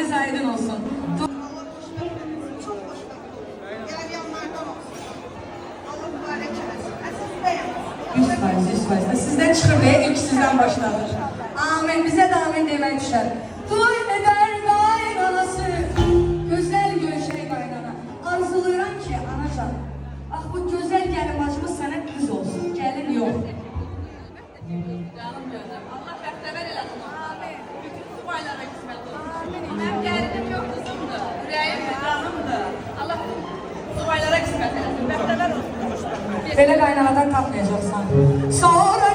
Gözleriniz aydın olsun. %100. Sizden çıxır deyə ilk sizdən başlanır. Amin. Bizə də amin demək düşər. Toy edər qaynanası, gözəl göyşək qaynana. Arzulayıram ki, anacan, bu gözəl gəlin bacımız sənə qız olsun. Gəlin yox. Canım gözüm. Allah bəxtəvər eləsin. Amin. Bütün subaylara qismət olsun. Mənim gəlinim yox, qızımdır. Ürəyimdir, canımdır. Allah subaylara qismət eləsin. Bəxtəvər olsun. Belə qaynanadan tapmayacaqsan. Sonra